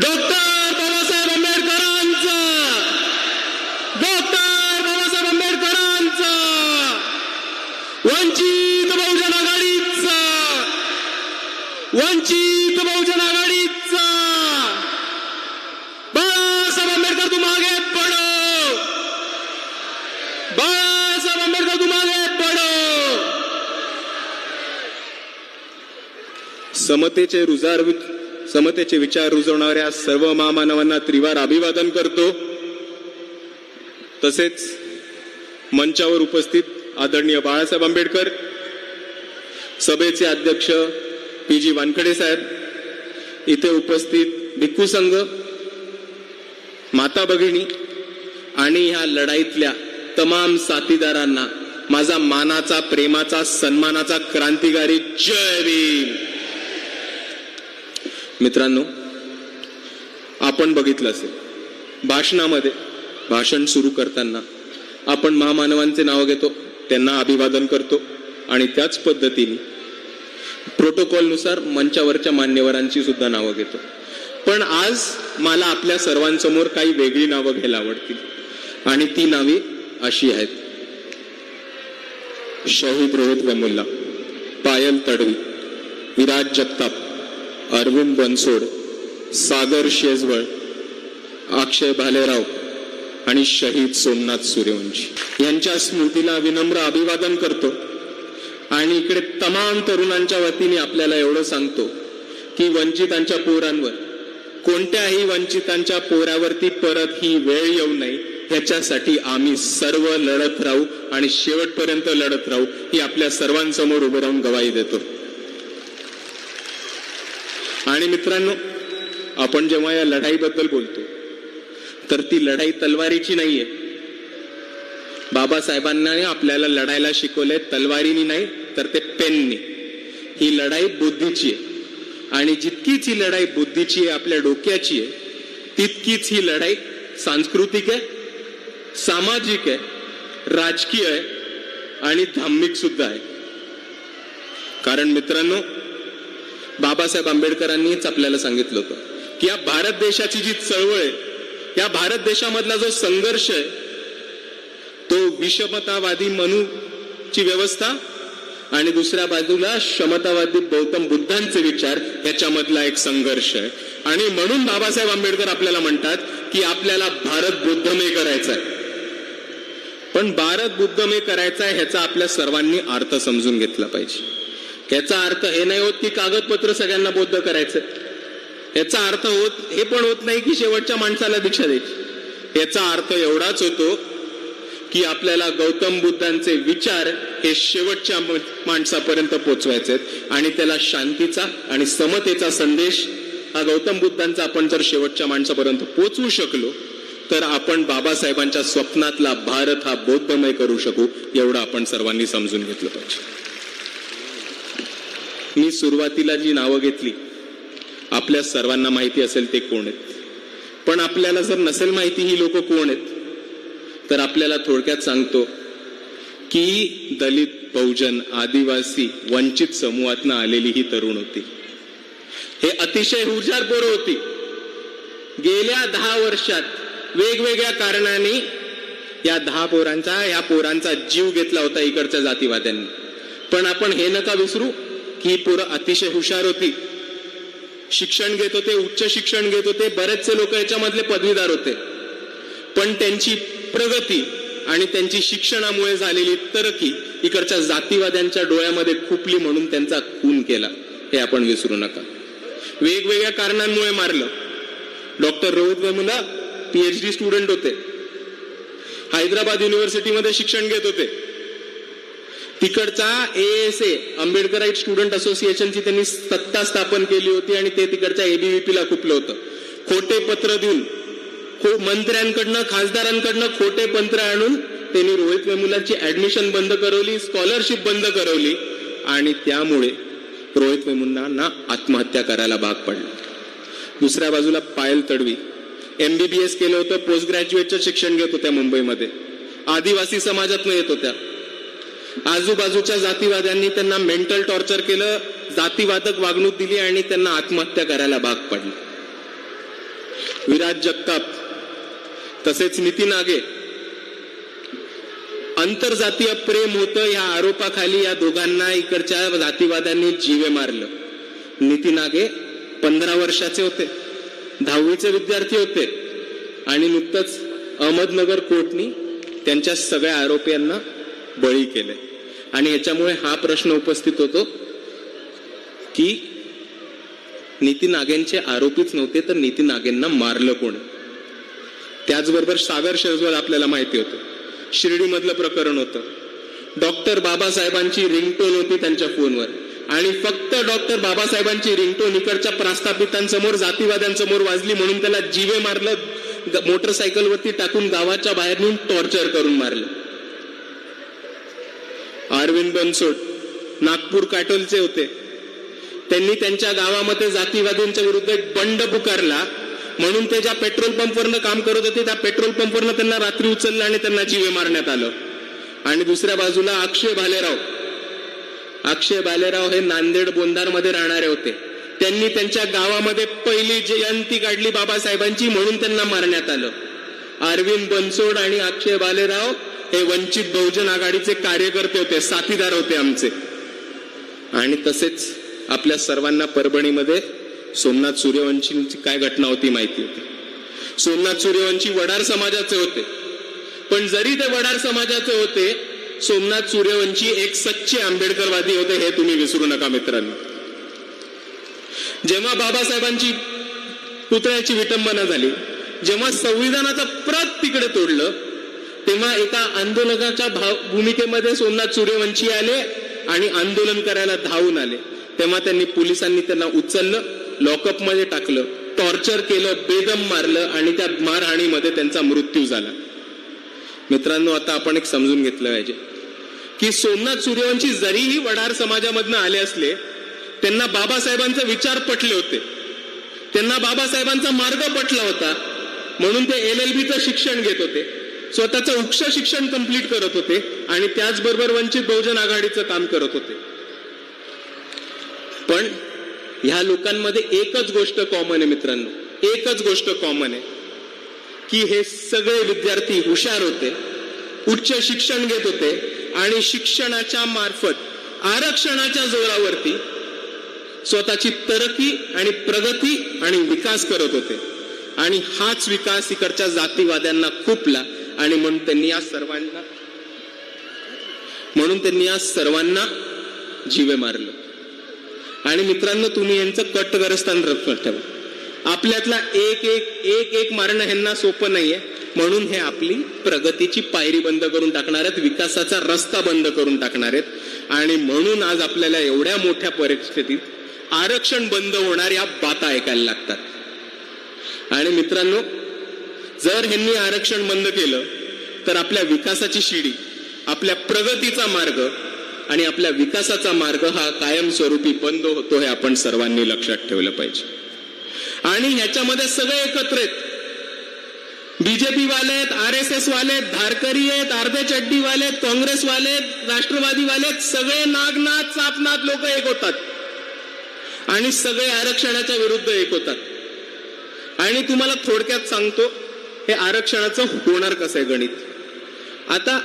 Doctor Babasaheb आंबेडकरांचा, doctor Babasaheb आंबेडकरांचा, वंचित बहुजन आघाडीचा, वंचित बहुजन आघाडीचा। बाळासाहेब आंबेडकर तुम आगे बढ़ो, बाळासाहेब आंबेडकर तुम आगे बढ़ो। समतेचे विचार रुजवणाऱ्या सर्व महामानवांना त्रिवार अभिवादन करतो। तसेच मंचावर उपस्थित आदरणीय बाळासाहेब आंबेडकर, सभेचे अध्यक्ष पी.जी. वानखडे साहेब, इथे उपस्थित भिक्खू संघ, माता भगिनी आणि ह्या लढाईतल्या तमाम साथीदारांना माझा मानाचा, प्रेमाचा, सन्मानाचा क्रांतिकारी जय भीम। मित्रांनो, आपण बघितलं असेल भाषणामध्ये, भाषण सुरू करताना आपण महामानवांचे नाव घेतो, त्यांना अभिवादन करतो आणि त्याच पद्धतीने प्रोटोकॉलनुसार मंचावरच्या मान्यवरांची सुद्धा नावं घेतो। पण आज मला आपल्या सर्वांसमोर काही वेगळी नावं घ्यायला आवडतील आणि ती नावे अशी आहेत: शहीद रोहित वेमुल्ला, पायल तडवी, विराज जगताप, अरविंद बनसोड, सागर शेजवळ, अक्षय भालेराव आणि शहीद सोमनाथ सूर्यवंशी यांच्या स्मृतीला विनम्र अभिवादन करतो। आणि इकडे तमाम तरुणांच्या वतीने आपल्याला एवढं सांगतो की वंचितांच्या पोरांवर, कोणत्याही वंचितांच्या पोरावरती परत ही वेळ येऊ नये, ह्याच्यासाठी आम्ही सर्व लढत राहू आणि शेवटपर्यंत लढत राहू, ही आपल्या सर्वांसमोर उभे राहून गवाही देतो। आणि मित्रांनो, आपण जेव्हा या लढाईबद्दल बोलतो तर ती लढाई तलवारीची नाहीये। बाबासाहेबांना आपल्याला लढायला शिकवलंय तलवारीनी नाही तर ते पेननी। ही लढाई बुद्धीची आहे आणि जितकीच ही लढाई बुद्धीची आहे, आपल्या डोक्याची आहे, तितकीच ही लढाई सांस्कृतिक आहे, सामाजिक आहे, राजकीय आहे आणि धार्मिक सुद्धा आहे। कारण मित्रांनो, बाबासाहेब आंबेडकरांनीच आपल्याला सांगितलं होतं की या भारत देशाची जी चळवळ आहे, या भारत देशामधला जो संघर्ष आहे, तो विषमतावादी मनूची व्यवस्था आणि दुसऱ्या बाजूला क्षमतावादी गौतम बुद्धांचे विचार, याच्यामधला एक संघर्ष आहे। आणि म्हणून बाबासाहेब आंबेडकर आपल्याला म्हणतात की आपल्याला भारत बुद्धमय करायचा आहे। पण भारत बुद्धमय करायचा आहे ह्याचा आपल्या सर्वांनी अर्थ समजून घेतला पाहिजे। याचा अर्थ हे नाही होत की कागदपत्र सगळ्यांना बौद्ध करायचं, याचा अर्थ हे पण होत नाही की शेवटच्या माणसाला दीक्षा द्यायची। याचा अर्थ एवढाच होतो की आपल्याला गौतम बुद्धांचे विचार हे शेवटच्या माणसापर्यंत पोचवायचे आहेत आणि त्याला शांतीचा आणि समतेचा संदेश हा गौतम बुद्धांचा आपण जर शेवटच्या माणसापर्यंत पोचवू शकलो तर आपण बाबासाहेबांच्या स्वप्नातला भारत हा बौद्धमय करू शकू, एवढं आपण सर्वांनी समजून घेतलं पाहिजे। मी सुरुवातीला जी नावं घेतली आपल्या सर्वांना माहिती असेल ते कोण आहेत, पण आपल्याला जर नसेल माहिती ही लोक कोण आहेत तर आपल्याला थोडक्यात सांगतो की दलित, बहुजन, आदिवासी, वंचित समूहातनं आलेली ही तरुण होती। हे अतिशय हुशार पोरं होती। गेल्या 10 वर्षात वेगवेगळ्या कारणाने या 10 पोरांचा जीव घेतला होता इकडच्या जातीवाद्यांनी। पण आपण हे नका विसरू की ही पोरं अतिशय हुशार होती, शिक्षण घेत होते, उच्च शिक्षण घेत होते, बरेचसे लोक याच्यामधले पदवीधर होते। पण त्यांची प्रगती आणि त्यांची शिक्षणामुळे झालेली तरक्की इकडच्या जातीवाद्यांच्या डोळ्यामध्ये खुपली म्हणून त्यांचा खून केला, हे आपण विसरू नका। वेगवेगळ्या कारणांमुळे मारलं। Doctor Rohit Vemula PhD student होते, हैदराबाद युनिव्हर्सिटीमध्ये शिक्षण घेत होते। तिकडचा ASA आंबेडकराईट स्टुडंट असोसिएशनची त्यांनी सत्ता स्थापन केली होती आणि ते तिकडच्या ABVP ला खुपलं होतं। खोटे पत्र देऊन, मंत्र्यांकडनं, खासदारांकडनं खोटे पत्र आणून त्यांनी रोहित वेमुल्लाची ऍडमिशन बंद करवली, स्कॉलरशिप बंद करवली आणि त्यामुळे रोहित वेमुल्लांना आत्महत्या करायला भाग पडलं। दुसऱ्या बाजूला पायल तडवी MBBS केलं होतं, पोस्ट ग्रॅज्युएटचं शिक्षण घेत होत्या मुंबईमध्ये, आदिवासी समाजातून येत होत्या। आजूबाजूच्या जातीवाद्यांनी त्यांना मेंटल टॉर्चर केलं, जातीवादक वागणूक दिली आणि त्यांना आत्महत्या करायला भाग पडलं। विराज जगताप तसेच नितीन आगे आंतरजातीय प्रेम होतं या आरोपाखाली या दोघांना इकडच्या जातीवाद्यांनी जीवे मारलं. नितीन आगे 15 वर्षाचे होते, 10वीचे विद्यार्थी होते आणि नुकतंच अहमदनगर कोर्टनी त्यांच्या सगळ्या आरोपींना बळी केले. आणि याच्यामुळे हा प्रश्न उपस्थित होतो की नितीन आगेंचे आरोपीच नव्हते तर नितीन आगेंना मारलं कोण. त्याचबरोबर सागर शेजवळ आपल्याला माहिती होतं, शिर्डीमधलं प्रकरण होतं. डॉक्टर बाबासाहेबांची रिंगटोन होती त्यांच्या फोनवर आणि फक्त डॉक्टर बाबासाहेबांची रिंगटोन इकडच्या प्रस्थापितांसमोर जातीवाद्यांसमोर वाजली म्हणून त्याला जीवे मारलं, मोटरसायकलवरती टाकून गावाच्या बाहेर नेऊन टॉर्चर करून मारलं. अरविंद बनसोड नागपूर काटोलचे होते, त्यांनी त्यांच्या गावामध्ये जातीवादींच्या विरुद्ध एक बंड पुकारला म्हणून ते ज्या पेट्रोल पंपवरनं काम करत होते त्या पेट्रोल पंपवरनं त्यांना रात्री उचललं आणि त्यांना जीवे मारण्यात आलं. आणि दुसऱ्या बाजूला अक्षय भालेराव हे नांदेड बोंदारमध्ये राहणारे होते, त्यांनी त्यांच्या गावामध्ये पहिली जयंती काढली बाबासाहेबांची म्हणून त्यांना मारण्यात आलं. अरविंद बनसोड आणि अक्षय भालेराव हे वंचित बहुजन आघाडीचे कार्यकर्ते होते, साथीदार होते आमचे. आणि तसेच आपल्या सर्वांना परभणीमध्ये सोमनाथ सूर्यवंशींची काय घटना होती माहिती होती. सोमनाथ सूर्यवंशी वडार समाजाचे होते, पण जरी ते वडार समाजाचे होते सोमनाथ सूर्यवंशी एक सच्चे आंबेडकरवादी होते हे तुम्ही विसरू नका मित्रांनो. जेव्हा बाबासाहेबांची पुतळ्याची विटंबना झाली, जेव्हा संविधानाचं प्रत तिकडे तोडलं, तेव्हा एका आंदोलनाच्या भूमिकेमध्ये सोमनाथ सूर्यवंशी आले आणि आंदोलन करायला धावून आले. तेव्हा पोलिसांनी त्यांना उचललं, लॉकअपमध्ये टाकलं, टॉर्चर केलं, बेदम मारलं आणि त्या मारहाणीमध्ये त्यांचा मृत्यू झाला. मित्रांनो, आता आपण एक समजून घेतलं पाहिजे की सोमनाथ सूर्यवंशी जरीही वडार समाजामधनं आले असले, त्यांना बाबासाहेबांचे विचार पटले होते, त्यांना बाबासाहेबांचा मार्ग पटला होता म्हणून ते LLBचं शिक्षण घेत होते, स्वतःचं उच्च शिक्षण कंप्लीट करत होते आणि त्याचबरोबर वंचित बहुजन आघाडीचं काम करत होते. पण ह्या लोकांमध्ये एकच गोष्ट कॉमन आहे मित्रांनो, एकच गोष्ट कॉमन आहे की हे सगळे विद्यार्थी हुशार होते, उच्च शिक्षण घेत होते आणि शिक्षणाच्या मार्फत आरक्षणाच्या जोरावरती स्वतःची तरक्की आणि प्रगती आणि विकास करत होते. आणि हाच विकास इकडच्या जातीवाद्यांना खुपला आणि म्हणून त्यांनी या सर्वांना जीवे मारलं. आणि मित्रांनो, तुम्ही यांचं कटकरस्थान लक्षात ठेवा. आपल्यातला एक मारणं ह्यांना सोपं नाहीये, म्हणून हे आपली प्रगतीची पायरी बंद करून टाकणार आहेत, विकासाचा रस्ता बंद करून टाकणार आहेत. आणि म्हणून आज आपल्याला एवढ्या मोठ्या परिस्थितीत आरक्षण बंद होणार या बाता ऐकायला लागतात. आणि मित्रांनो, जर ह्यांनी आरक्षण बंद केलं तर आपल्या विकासाची शिडी, आपल्या प्रगतीचा मार्ग आणि आपल्या विकासाचा मार्ग हा कायमस्वरूपी बंद होतो हे आपण सर्वांनी लक्षात ठेवलं पाहिजे. आणि ह्याच्यामध्ये सगळे एकत्र आहेत, बीजेपी वाले आहेत, RSS वाले आहेत, धारकरी आहेत, अर्धे चड्डी वाले आहेत, काँग्रेस वाले आहेत, राष्ट्रवादी वाले आहेत, सगळे नागनाथ सापनाथ लोक एक होतात आणि सगळे आरक्षणाच्या विरुद्ध एक होतात. आणि तुम्हाला थोडक्यात सांगतो हे आरक्षणाचं होणार कसं आहे गणित. आता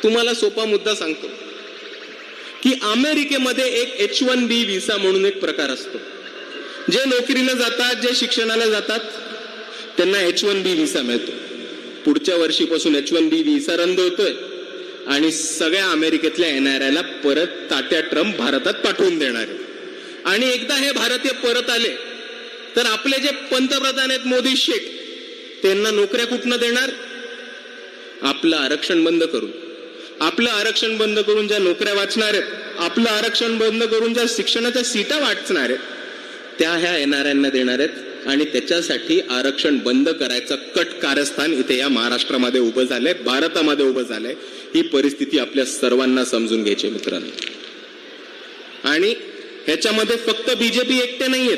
तुम्हाला सोपा मुद्दा सांगतो की अमेरिकेमध्ये एक H1B व्हिसा म्हणून एक प्रकार असतो. जे नोकरीला जातात, जे शिक्षणाला जातात त्यांना H1B व्हिसा मिळतो. पुढच्या वर्षीपासून H1B व्हिसा रद्द होतोय आणि सगळ्या अमेरिकेतल्या NRIला परत तात्या ट्रम्प भारतात पाठवून देणार आहे. आणि एकदा हे भारतीय परत आले तर आपले जे पंतप्रधान आहेत मोदी शेख, त्यांना नोकऱ्या कुठनं देणार? आपलं आरक्षण बंद करून. आपलं आरक्षण बंद करून ज्या नोकऱ्या वाचणार आहेत, आपलं आरक्षण बंद करून ज्या शिक्षणाच्या सीटा वाचणार आहेत, त्या ह्या NRIंना देणार आहेत. आणि त्याच्यासाठी आरक्षण बंद करायचं कट कारस्थान इथे या महाराष्ट्रामध्ये उभं झालंय, भारतामध्ये उभं झालंय. ही परिस्थिती आपल्या सर्वांना समजून घ्यायची मित्रांनो. आणि ह्याच्यामध्ये फक्त बीजेपी एकटे नाहीयेत,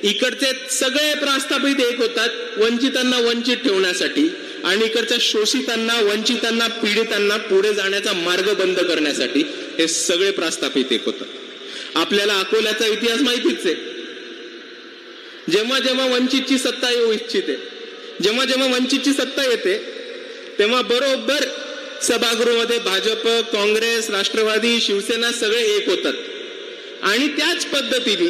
इकडचे सगळे प्रस्थापित एक होतात वंचितांना वंचित ठेवण्यासाठी आणि इकडच्या शोषितांना, वंचितांना, पीडितांना पुढे जाण्याचा मार्ग बंद करण्यासाठी हे सगळे प्रस्थापित एक होतात. आपल्याला अकोल्याचा इतिहास माहितीच आहे. जेव्हा जेव्हा वंचितची सत्ता येऊ इच्छिते, जेव्हा जेव्हा वंचितची सत्ता येते, तेव्हा बरोबर सभागृहामध्ये भाजप, काँग्रेस, राष्ट्रवादी, शिवसेना सगळे एक होतात आणि त्याच पद्धतीने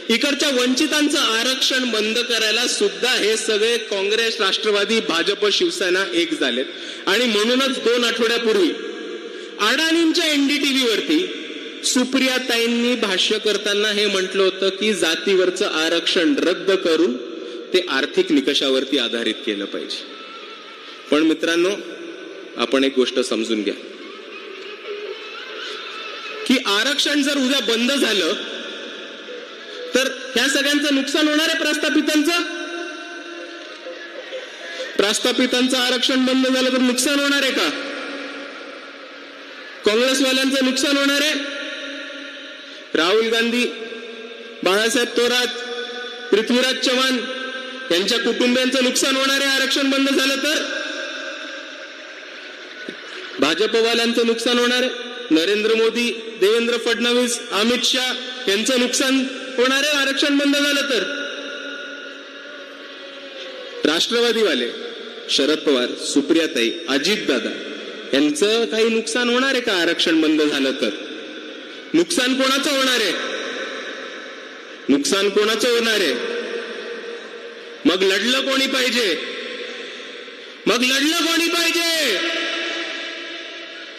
इकडच्या वंचितांचं आरक्षण बंद करायला सुद्धा हे सगळे काँग्रेस, राष्ट्रवादी, भाजप, शिवसेना एक झालेत। आणि म्हणूनच 2 आठवड्यापूर्वी अडाणींच्या NDTV वरती सुप्रियाताईंनी भाष्य करताना हे म्हटलं होतं की जातीवरचं आरक्षण रद्द करून ते आर्थिक निकषावरती आधारित केलं पाहिजे। पण मित्रांनो, आपण एक गोष्ट समजून घ्या की आरक्षण जर उद्या बंद झालं तर ह्या सगळ्यांचं नुकसान होणार आहे। प्रस्थापितांचं आरक्षण बंद झालं तर नुकसान होणार आहे का? काँग्रेसवाल्यांचं नुकसान होणार आहे? राहुल गांधी, बाळासाहेब थोरात, पृथ्वीराज चव्हाण यांच्या कुटुंबियांचं नुकसान होणार आहे आरक्षण बंद झालं तर? भाजपवाल्यांचं नुकसान होणार आहे? नरेंद्र मोदी, देवेंद्र फडणवीस, अमित शाह यांचं नुकसान होणार आहे आरक्षण बंद झालं तर? राष्ट्रवादीवाले, शरद पवार, सुप्रियाताई, अजितदादा यांचं काही नुकसान होणार आहे का आरक्षण बंद झालं तर? नुकसान कोणाचं होणार आहे? नुकसान कोणाचं होणार आहे? मग लढलं कोणी पाहिजे?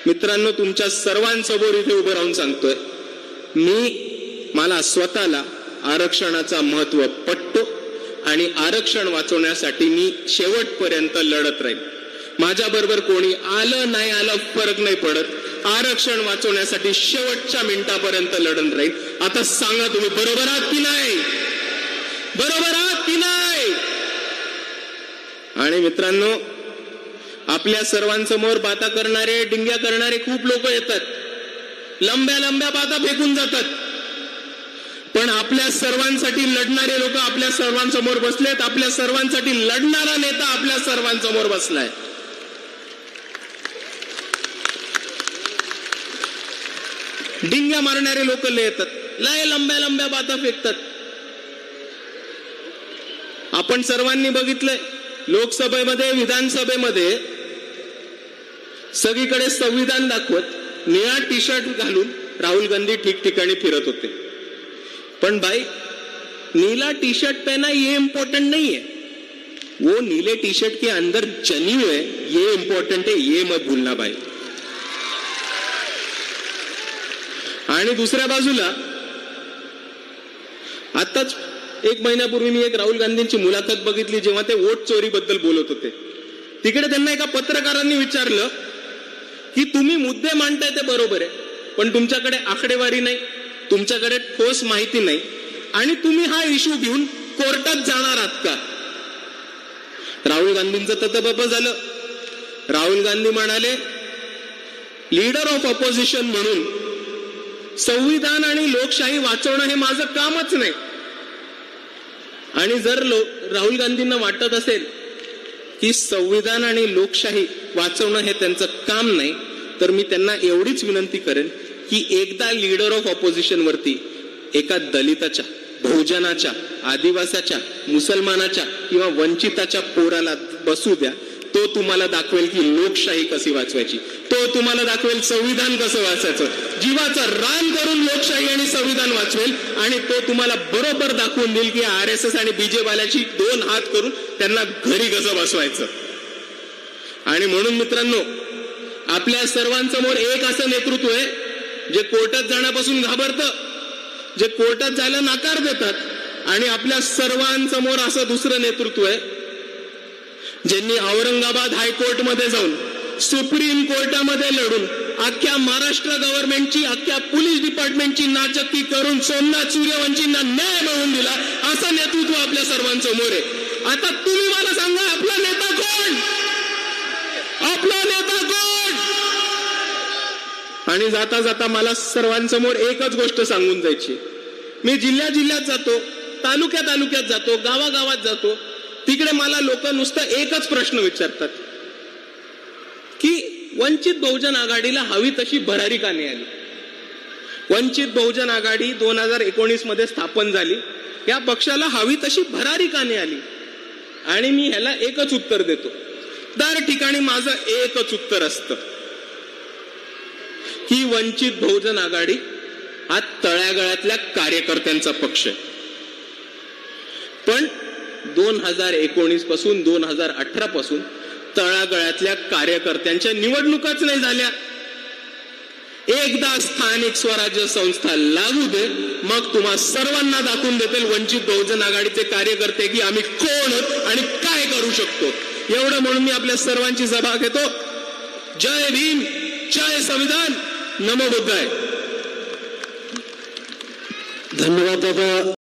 मित्रांनो, तुमच्या सर्वांसमोर इथे उभं राहून सांगतोय, मला स्वतःला आरक्षणाचा महत्व पटतो आणि आरक्षण वाचवण्यासाठी मी शेवटपर्यंत लढत राहील। माझ्या बरोबर कोणी आलं नाही आलं फरक नाही पडत, आरक्षण वाचवण्यासाठी शेवटच्या मिनिटापर्यंत लढत राहील। आता सांगा तुम्ही बरोबर आहात की नाही? बरोबर आहात की नाही? आणि मित्रांनो, आपल्या सर्वांसमोर बाता करणारे, डिंग्या करणारे खूप लोक येतात, लंब्या बाता फेकून जातात, पण आपल्या सर्वांसाठी लढणारे लोक आपल्या सर्वांसमोर बसलेत। आपल्या सर्वांसाठी लढणारा नेता आपल्या सर्वांसमोर बसलाय। डिंग्या मारणारे लोक लय येतात, लय लंब्या बाता फेकतात। आपण सर्वांनी बघितलंय, लोकसभेमध्ये, विधानसभेमध्ये सगळीकडे संविधान दाखवत निळा टी-शर्ट घालून राहुल गांधी ठिकठिकाणी फिरत होते। पण भाई, नीला टी-शर्ट पहना ये इंपॉर्टेंट नहीं है, वो नीले टी-शर्ट के अंदर जनीव है, ये इंपॉर्टेंट है, ये मत भूलना भाई। आणि दुसऱ्या बाजूला आताच 1 महिन्यापूर्वी मी एक राहुल गांधींची मुलाखत बघितली, जेव्हा ते वोट चोरी बद्दल बोलत होते। तिकडे त्यांना एका पत्रकारांनी विचारलं की तुम्ही मुद्दे मांडताय ते बरोबर आहे, पण तुमच्याकडे आकडेवारी नाही, तुमच्याकडे ठोस माहिती नाही आणि तुम्ही हा इश्यू घेऊन कोर्टात जाणार आहात का? राहुल गांधींचं ततबब झालं। राहुल गांधी म्हणाले, लीडर ऑफ ऑपोजिशन म्हणून संविधान आणि लोकशाही वाचवणं हे माझं कामच नाही। आणि जर राहुल गांधींना वाटत असेल की संविधान आणि लोकशाही वाचवणं हे त्यांचं काम नाही, तर मी त्यांना एवढीच विनंती करेन की एकदा लीडर ऑफ ऑपोजिशन वरती एका दलिताच्या, बहुजनाच्या, आदिवासाच्या, मुसलमानाच्या किंवा वंचिताच्या पोराला बसू द्या, तो तुम्हाला दाखवेल की लोकशाही कशी वाचवायची, तो तुम्हाला दाखवेल संविधान कसं वाचायचं, जीवाचं रान करून लोकशाही आणि संविधान वाचवेल आणि तो तुम्हाला बरोबर दाखवून देईल की RSS आणि BJP-वाल्याची 2 हात करून त्यांना घरी कसं बसवायचं। आणि म्हणून मित्रांनो, आपल्या सर्वांसमोर एक असं नेतृत्व आहे जे कोर्टात जाण्यापासून घाबरतं, जे कोर्टात जायला नकार देतात, आणि आपल्या सर्वांसमोर असं दुसरं नेतृत्व आहे ज्यांनी औरंगाबाद हायकोर्टमध्ये जाऊन, सुप्रीम कोर्टामध्ये लढून, अख्ख्या महाराष्ट्र गव्हर्नमेंटची, अख्ख्या पोलीस डिपार्टमेंटची नाचक्की करून सोमनाथ सूर्यवंशींना न्याय मिळवून दिला। असं नेतृत्व आपल्या सर्वांसमोर आहे। आता तुम्ही मला सांगा, आपला नेता कोण? आपला नेता कोण? आणि जाता जाता मला सर्वांसमोर एकच गोष्ट सांगून जायची, मी जिल्ह्यात जातो, तालुक्यात जातो, गावागावात जातो, तिकडे मला लोक नुसतं एकच प्रश्न विचारतात की वंचित बहुजन आघाडीला हवी तशी भरारी का नाही आली? वंचित बहुजन आघाडी 2019 मध्ये स्थापन झाली, या पक्षाला हवी तशी भरारी का नाही आली? आणि मी ह्याला एकच उत्तर देतो, दर ठिकाणी माझं एकच उत्तर असतं की वंचित बहुजन आघाडी हा तळागाळातल्या कार्यकर्त्यांचा पक्ष आहे. पण 2019 पासून 2018 पासून तळागाळातल्या कार्यकर्त्यांच्या निवडणुकाच नाही झाल्या. एकदा स्थानिक स्वराज्य संस्था लागू दे, मग तुम्हा सर्वांना दाखवून देतील वंचित बहुजन आघाडीचे कार्यकर्ते की आम्ही कोण आणि काय करू शकतो. एवढं म्हणून मी आपल्या सर्वांची सभा घेतो. जय भीम, जय संविधान, नमो बुद्धाय. धन्यवाद दादा.